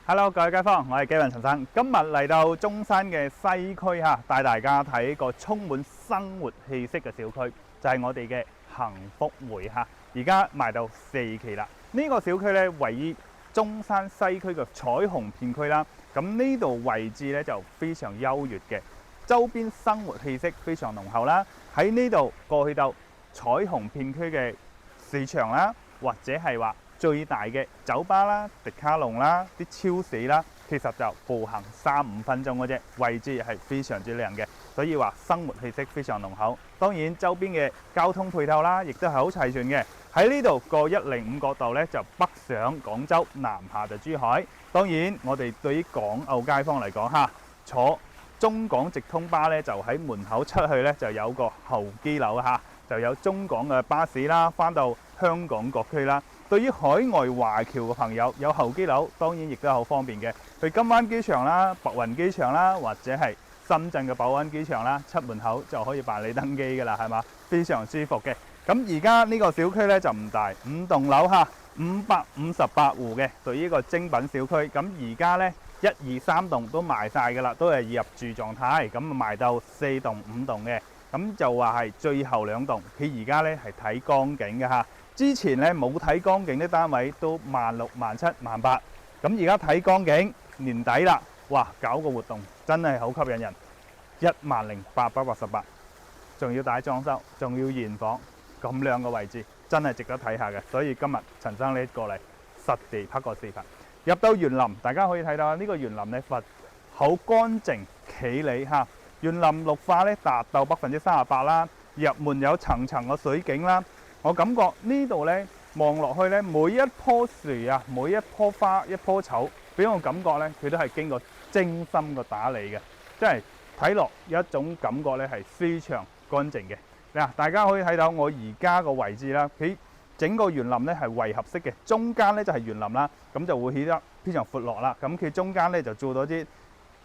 Hello，各位街坊，我係紀雲陳生。今日嚟到中山嘅西區嚇，帶大家睇個充滿生活氣息嘅小區，就係我哋嘅幸福匯嚇。而家賣到4期啦。呢個小區咧位於中山西區嘅彩虹片區啦。咁呢度位置咧就非常優越嘅，周邊生活氣息非常濃厚啦。喺呢度過去到彩虹片區嘅市場啦，或者係話最大嘅酒吧啦、迪卡龍啦、啲超市啦，其實就步行3-5分鐘嘅啫，位置係非常之靚嘅，所以話生活氣息非常濃厚。當然周邊嘅交通配套啦，亦都係好齊全嘅。喺呢度過105角道呢，就北上廣州，南下就珠海。當然我哋對於港澳街坊嚟講嚇，坐中港直通巴呢，就喺門口出去呢，就有個候機樓嚇，就有中港嘅巴士啦，返到香港各區啦。對於海外華僑嘅朋友，有候機樓當然亦都好方便嘅。去金灣機場啦、白雲機場啦，或者係深圳嘅寶安機場啦，出門口就可以辦理登機㗎啦，係嘛？非常舒服嘅。咁而家呢個小區呢，就唔大，5棟樓嚇，558戶嘅，對於一個精品小區。咁而家呢，1、2、3棟都賣晒㗎啦，都係入住狀態。咁賣到4棟、5棟嘅，咁就話係最後2棟，佢而家呢係睇光景嘅嚇。之前咧冇睇光景啲單位都16,000、17,000、18,000，咁而家睇光景年底啦，哇！搞個活動真係好吸引人，10,888，仲要大裝修，仲要現房，咁靚嘅位置真係值得睇下嘅。所以今日陳生呢過嚟實地拍個視頻。入到園林，大家可以睇到呢個園林咧，好乾淨企理嚇，園林綠化咧達到38%啦，入門有層層嘅水景啦。我感覺呢度呢，望落去呢，每一棵樹啊，每一棵花、一棵草，俾我感覺呢，佢都係經過精心嘅打理嘅，即係睇落有一種感覺呢，係非常乾淨嘅。嗱，大家可以睇到我而家個位置啦，佢整個園林呢係圍合式嘅，中間呢就係園林啦，咁就會顯得非常闊落啦。咁佢中間呢就做到啲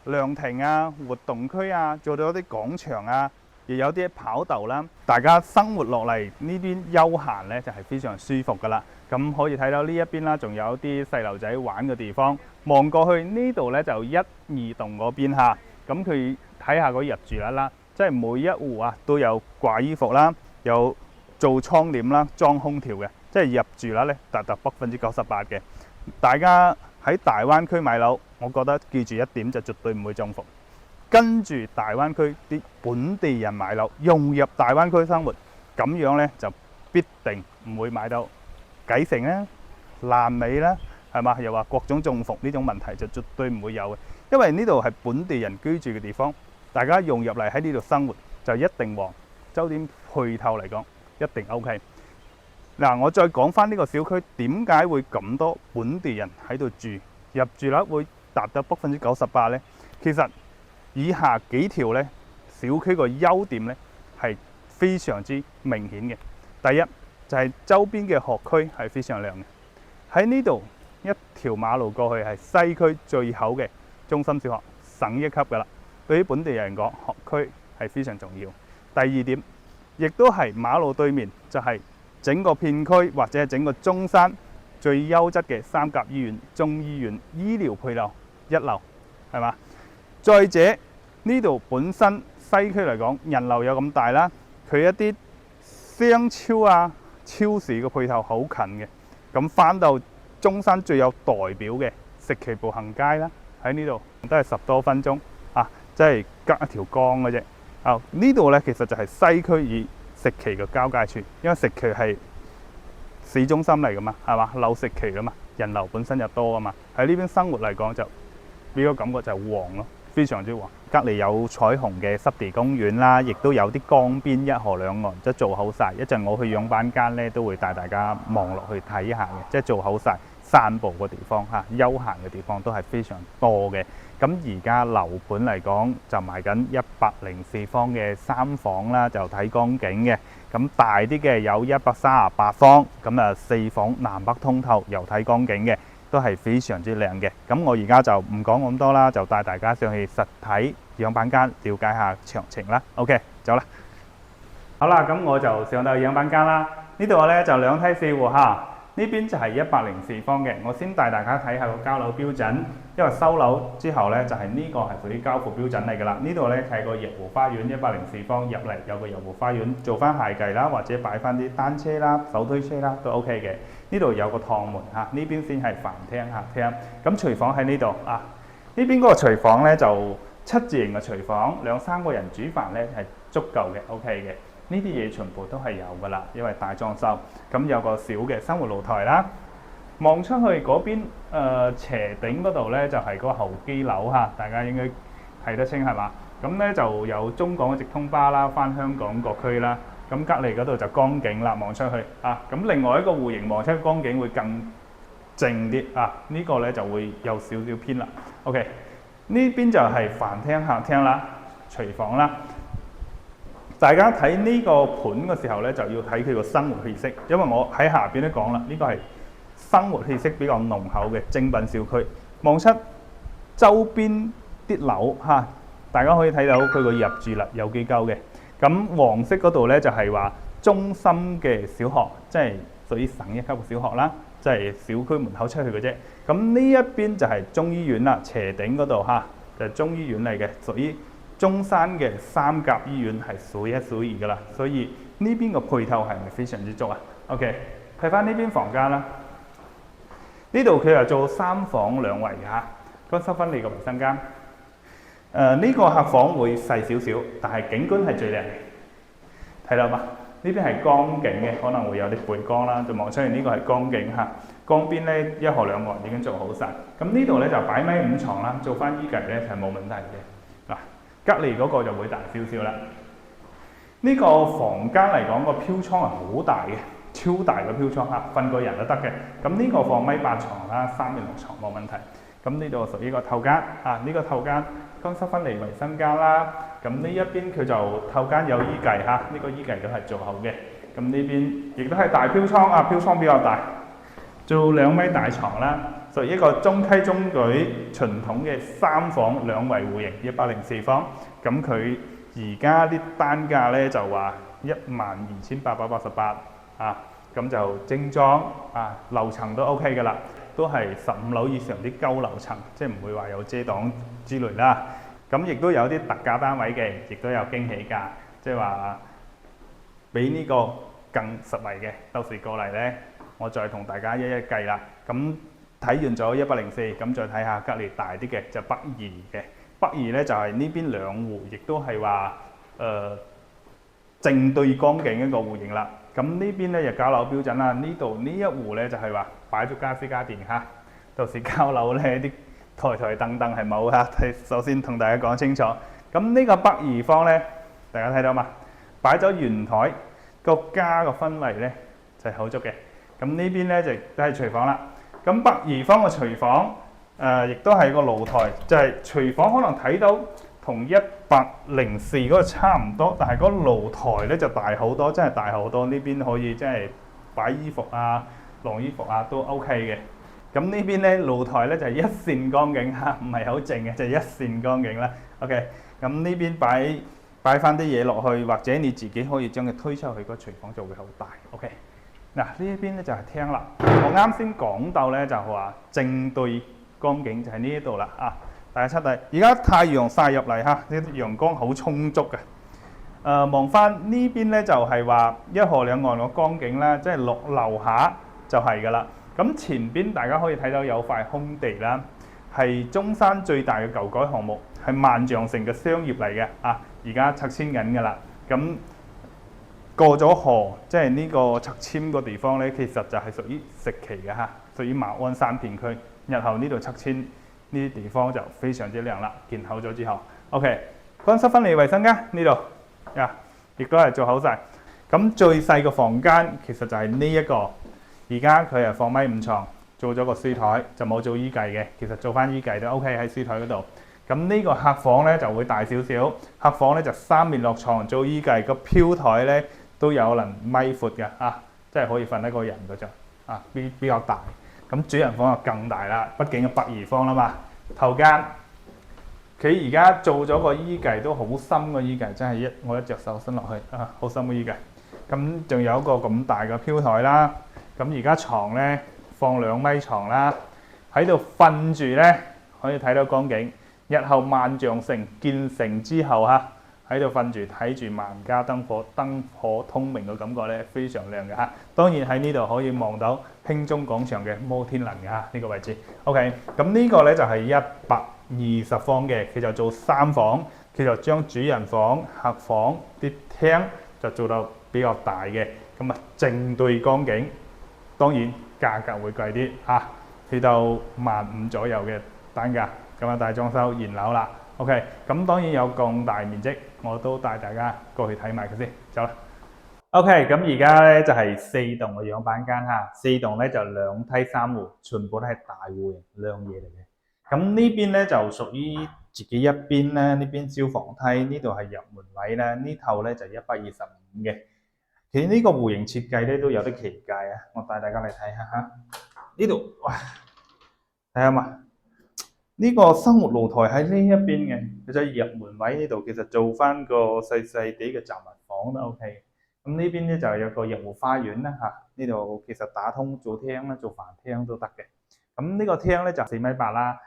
涼亭啊、活動區啊，做到啲廣場啊。亦有啲跑道啦，大家生活落嚟呢邊休閒呢就係非常舒服噶啦。咁可以睇到呢一邊啦，仲有啲細路仔玩嘅地方。望過去呢度呢，就1、2棟嗰邊嚇，咁佢睇下嗰入住率啦，即係每一戶啊都有掛衣服啦，有做窗簾啦、裝空調嘅，即係入住率呢達到98%嘅。大家喺大灣區買樓，我覺得記住一點就絕對唔會中伏。跟住大灣區啲本地人買樓，融入大灣區生活，咁樣呢就必定唔會買到幾成啦、爛尾啦，係嘛？又話各種中伏呢種問題就絕對唔會有嘅，因為呢度係本地人居住嘅地方，大家融入嚟喺呢度生活就一定旺。酒店配套嚟講一定 OK。嗱，我再講翻呢個小區點解會咁多本地人喺度住，入住率會達到98%呢？其實以下幾條呢小區個優點呢係非常之明顯嘅。第一就係周邊嘅學區係非常靚嘅，喺呢度一條馬路過去係西區最好嘅中心小學，省1級噶啦。對於本地人講，學區係非常重要。第二點，亦都係馬路對面就係整個片區或者係整個中山最優質嘅3甲醫院、中醫院，醫療配套一流，係嘛？再者呢度本身西區嚟講人流有咁大啦，佢一啲商超啊、超市嘅配套好近嘅。咁翻到中山最有代表嘅石岐步行街啦，喺呢度都係10多分鐘啊，即係隔一條江嘅啫。啊，呢度呢其實就係西區與石岐嘅交界處，因為石岐係市中心嚟噶嘛，係嘛？扭石岐噶嘛，人流本身就多啊嘛。喺呢邊生活嚟講就俾個感覺就係旺咯。非常之旺，隔離有彩虹嘅濕地公園啦，亦都有啲江邊一河兩岸，即係做好晒。一陣我去養板間咧，都會帶大家望落去睇下嘅，即係做好晒散步嘅地方嚇，休閒嘅地方都係非常多嘅。咁而家樓盤嚟講就賣緊104方嘅3房啦，就睇江景嘅。咁大啲嘅有138方，咁啊4房南北通透，又睇江景嘅。都係非常之靚嘅。咁我而家就唔講咁多啦，就帶大家上去實體養板間了解下詳情啦。OK， 走啦。好啦，咁我就上到養板間啦。呢度呢就2梯4戶嚇。呢邊就係104方嘅。我先帶大家睇下個交樓標準，因為收樓之後呢，就係呢個係屬於交付標準嚟㗎啦。呢度呢係個逸湖花園104方，入嚟有個逸湖花園，做翻鞋櫃啦，或者擺翻啲單車啦、手推車啦都 OK 嘅。呢度有個趟門嚇，呢邊先係飯廳客廳。咁廚房喺呢度啊，呢邊嗰個廚房呢，就7字形嘅廚房，2、3個人煮飯呢係足夠嘅 ，OK 嘅。呢啲嘢全部都係有㗎啦，因為大裝修。咁有個小嘅生活露台啦，望出去嗰邊斜頂嗰度呢，就係個候機樓嚇，大家應該睇得清係嘛？咁呢就有中港嘅直通巴啦，翻香港各區啦。咁隔離嗰度就江景啦，望出去啊。咁另外一個戶型望出去江景會更靜啲啊。呢個呢就會有少少偏啦。OK， 呢邊就係飯廳客廳啦，廚房啦。大家睇呢個盤嘅時候呢，就要睇佢個生活氣息，因為我喺下邊都講啦，呢個係生活氣息比較濃厚嘅精品小區。望出周邊啲樓嚇，大家可以睇到佢個入住率有幾高嘅。咁黃色嗰度呢，就係話中心嘅小學，即係屬於省一級嘅小學啦，即係小區門口出去嘅啫。咁呢一邊就係中醫院啦，斜頂嗰度嚇就係中醫院嚟嘅，屬於中山嘅3甲醫院係數一數二㗎啦，所以呢邊個配套係咪非常之足啊 ？OK， 睇翻呢邊房間啦，呢度佢又做3房2衛嘅嚇，乾濕分離嘅衞生間。呢個客房會細少少，但係景觀係最靚嘅，睇到嘛？呢邊係江景嘅，可能會有啲背光啦，就望出嚟呢個係江景嚇。江邊呢1河2岸已經做好晒。咁呢度呢就擺米5床啦，做翻衣櫃呢就係冇問題嘅。嗱，隔離嗰個就會大少少啦。呢個房間嚟講個飄窗係好大嘅，超大嘅飄窗嚇，瞓個人都得嘅。咁呢個放米8床啦，3面6床冇問題。咁呢度屬於個透間啊，呢個透間乾濕分離衞生間啦。咁呢一邊佢就透間有衣櫃嚇，呢個衣櫃都係做好嘅。咁呢邊亦都係大飄窗啊，飄窗比較大，做2米大床啦，屬於一個中規中矩傳統嘅3房2衛戶型104方。咁佢而家啲單價呢就話12888啊，咁就精裝啊，樓層都 OK 㗎啦。都係15樓以上啲高樓層，即係唔會話有遮擋之類啦。咁亦都有啲特價單位嘅，亦都有驚喜價，即係話比呢個更實惠嘅。到時過嚟呢，我再同大家一一計啦。咁睇完咗104，咁再睇下隔離大啲嘅就北二嘅。北二呢就係呢邊2戶，亦都係話正對江景一個戶型啦。咁呢邊呢就交樓標準啦，呢度呢一戶呢就係話擺咗家私家電嚇，到時交樓呢啲台凳係冇嚇。首先同大家講清楚，咁呢個北二方呢，大家睇到嘛？擺咗圓台，個家個氛圍呢就係好足嘅。咁呢邊呢就都係廚房啦。咁北二方嘅廚房亦都係個露台，就係廚房可能睇到同104嗰個差唔多，但係嗰露台咧就大好多，真係大好多。呢邊可以真係擺衣服啊、晾衣服啊都 OK 嘅。咁呢邊咧露台咧就係一線江景嚇，唔係好靜嘅，就係一線江景啦。OK， 咁呢邊擺翻啲嘢落去，或者你自己可以將佢推出去，個廚房就會好大。OK， 嗱呢一邊咧就係廳啦。我啱先講到咧就話正對江景就係呢一度啦啊。大家出嚟，而家太陽曬入嚟嚇，啲陽光好充足嘅。望翻呢邊咧就係話1河2岸個江景啦，即係樓下就係㗎啦。咁前邊大家可以睇到有塊空地啦，係中山最大嘅舊改項目，係萬象城嘅商業嚟嘅啊。而家拆遷緊㗎啦。咁過咗河，即係呢個拆遷個地方咧，其實就係屬於石岐嘅嚇，屬於馬鞍山片區。日後呢度拆遷。呢啲地方就非常之靚啦，建好咗之後 ，OK， 乾濕分離衞生間呢度呀，亦都係做好晒。咁最細個房間其實就係呢一個，而家佢係放米5床，做咗個書台，就冇做衣櫃嘅。其實做翻衣櫃都 OK 喺書台嗰度。咁呢個客房呢就會大少少，客房呢就3面6床做衣櫃，個飄台呢都有能米闊嘅啊，即係可以瞓一個人嗰種啊，比較大。咁主人房就更大啦，畢竟係北二方啦嘛。頭間佢而家做咗個衣櫃都好深個衣櫃，真係我一隻手伸落去啊，好深個衣櫃。咁仲有一個咁大嘅飄台啦。咁而家床咧放2米床啦，喺度瞓住咧可以睇到光景。日後萬象城建成之後嚇，喺度瞓住睇住萬家燈火，燈火通明嘅感覺咧非常亮嘅嚇。當然喺呢度可以望到興中廣場嘅摩天輪嘅嚇呢個位置。OK， 咁呢個咧就係120方嘅，佢就做3房，佢就將主人房、客房啲廳就做到比較大嘅，咁啊正對光景。當然價格會貴啲嚇，去到15000左右嘅單價。咁啊大裝修現樓啦 ，OK， 咁當然有咁大面積，我都帶大家過去睇埋佢先，走啦。OK， 咁而家咧就係4棟嘅樣板間嚇，4棟咧就2梯3戶，全部都係大戶型靚嘢嚟嘅。咁呢邊咧就屬於自己一邊咧，呢邊消防梯，呢度係入門位啦，呢頭咧就125嘅。其實呢個戶型設計咧都有啲奇怪啊，我帶大家嚟睇下嚇。呢度哇，睇下嘛。呢個生活露台喺呢一邊嘅，佢就入門位呢度，其實做翻個細細啲嘅雜物房都 OK。咁呢邊咧就有個入戶花園啦嚇，呢度其實打通做廳啦、做飯廳都得嘅。咁呢個廳咧就4.8米啦，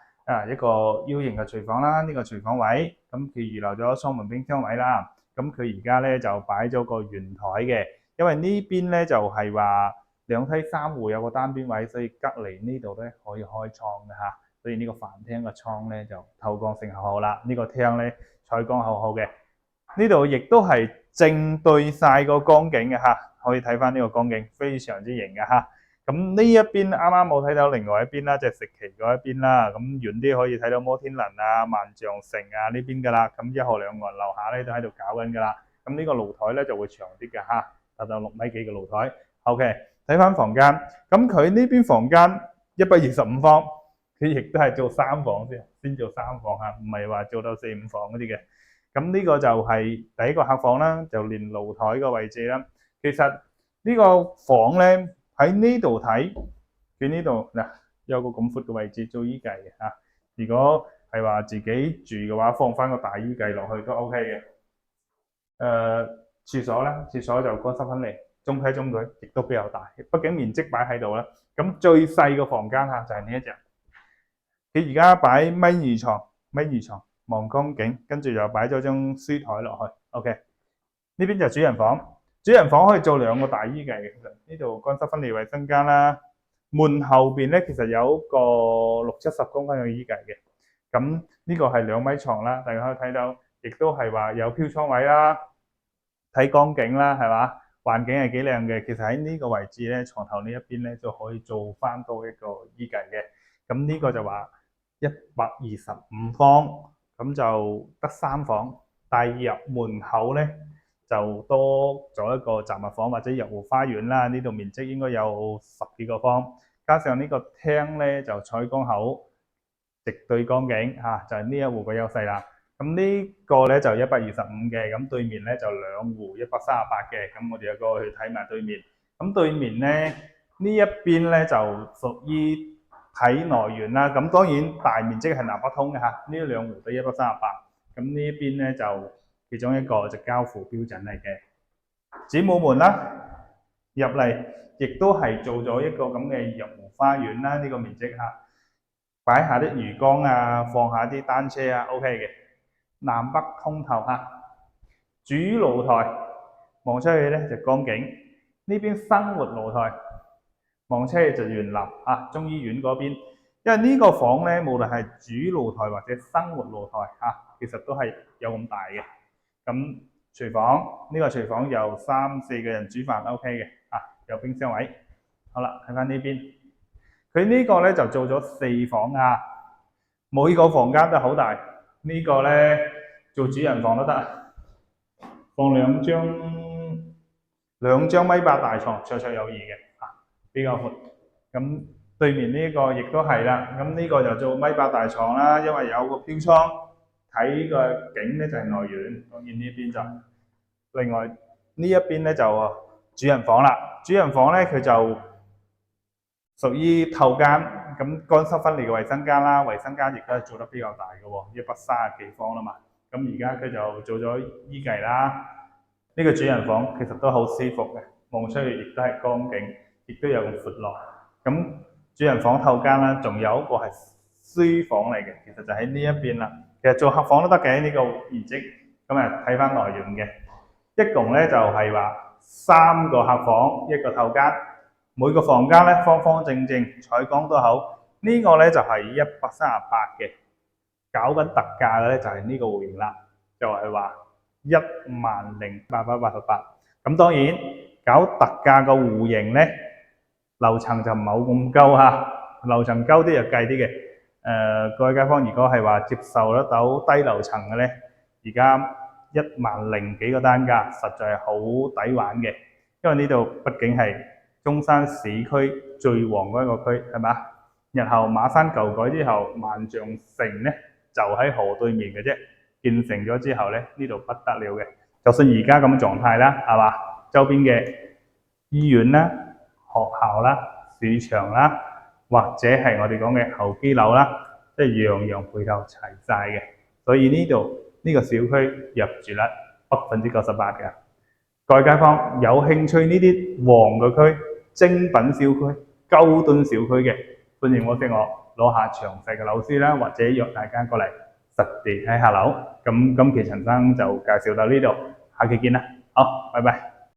一個 U 型嘅廚房啦，呢個廚房位，咁佢預留咗雙門冰箱位啦。咁佢而家咧就擺咗個圓台嘅，因為呢邊咧就係話2梯3戶有個單邊位，所以隔離呢度咧可以開窗嘅嚇。所以呢個飯廳嘅窗咧就透光性好好啦，呢個廳咧採光好好嘅。呢度亦都係正對晒個光景嘅嚇，可以睇翻呢個光景非常之型嘅嚇。咁呢一邊啱啱冇睇到另外一邊啦，即係食旗嗰一邊啦。咁遠啲可以睇到摩天輪啊、萬象城啊呢邊噶啦。咁1號2號樓下咧都喺度搞緊噶啦。咁呢個露台咧就會長啲嘅嚇，達到6米幾嘅露台。OK， 睇翻房間，咁佢呢邊房間125方。佢亦都係做3房先做3房嚇，唔係話做到4、5房嗰啲嘅。咁呢個就係第一個客房啦，就連露台個位置啦。其實呢個房咧喺呢度睇，佢呢度嗱有個咁闊嘅位置做衣櫃嘅嚇。如果係話自己住嘅話，放翻個大衣櫃落去都 OK 嘅。廁所咧，廁所就乾濕分離，中規中矩，亦都比較大。畢竟面積擺喺度啦。咁最細個房間嚇就係呢一隻。佢而家擺1.2米床望光景，跟住又擺咗張書台落去。OK， 呢邊就主人房，主人房可以做2個大衣櫃嘅。其實呢度乾濕分離衛生間啦，門後邊咧其實有個60-70公分嘅衣櫃嘅。咁呢個係2米床啦，大家可以睇到，亦都係話有飄窗位啦，睇光景啦，係嘛？環境係幾靚嘅。其實喺呢個位置咧，床頭呢一邊咧就可以做翻多一個衣櫃嘅。咁呢個就話125方，咁就得3房，但係入門口咧就多咗一個雜物房或者入戶花園啦。呢度面積應該有10幾個方，加上呢個廳咧就採光好，直對光景嚇，就係呢一戶嘅優勢啦。咁呢個咧就125嘅，咁對面咧就2戶138嘅。咁我哋就過去睇埋對面。咁對面咧呢一邊咧就屬於體內園啦，咁當然大面積係南北通嘅嚇，呢2戶都138，咁呢一邊咧就其中一個就交付標準嚟嘅。子母門啦，入嚟亦都係做咗一個咁嘅入戶花園啦，呢個面積嚇，擺下啲魚缸啊，放下啲單車啊 ，OK 嘅。南北通透嚇，主露台望出去咧就光景，呢邊生活露台。望出去就園林啊，中醫院嗰邊，因為呢個房咧，無論係主露台或者生活露台其實都係有咁大嘅。咁廚房呢個廚房有3、4個人煮飯 OK 嘅有冰箱位。好啦，睇翻呢邊，佢呢個咧就做咗4房啊，每個房間都好大。呢個咧做主人房都得，放2張1.8米大床，綽綽有餘嘅。比較闊，咁對面呢個亦都係啦，咁呢個就做1.8米大床啦，因為有個飄窗睇個景咧就係內園，當然呢邊就另外呢一邊咧就主人房啦，主人房咧佢就屬於透間，咁乾濕分離嘅衛生間啦，衛生間亦都係做得比較大嘅喎，130幾方啦嘛，咁而家佢就做咗衣櫃啦，呢個主人房其實都好舒服嘅，望出去亦都係光景。亦都有咁闊落。咁主人房透間啦，仲有一個係書房嚟嘅，其實就喺呢一邊啦。其實做客房都得嘅呢個面積，咁啊睇翻內容嘅，一共咧就係話3個客房，一個透間，每個房間咧方方正正，採光都好。呢個咧就係138嘅，搞緊特價嘅咧就係呢個戶型啦，就係話10,888。咁當然搞特價個戶型咧，樓層就冇咁高嚇，樓層高啲就計啲嘅。各位街坊，如果係話接受得到低樓層嘅咧，而家1萬0幾個單價，實在係好抵玩嘅。因為呢度畢竟係中山市區最旺嗰一個區，係嘛？日後馬山舊改之後，萬象城咧就喺河對面嘅啫。建成咗之後咧，呢度不得了嘅。就算而家咁嘅狀態啦，係嘛？周邊嘅醫院啦、學校啦、市場啦，或者係我哋講嘅候機樓啦，即係樣樣配套齊晒嘅。所以呢度呢個小區入住率98%嘅。各位街坊有興趣呢啲旺嘅區、精品小區、高端小區嘅，歡迎我攞下詳細嘅樓書啦，或者約大家過嚟實地睇下樓。咁今期陳生就介紹到呢度，下期見啦，好，拜拜。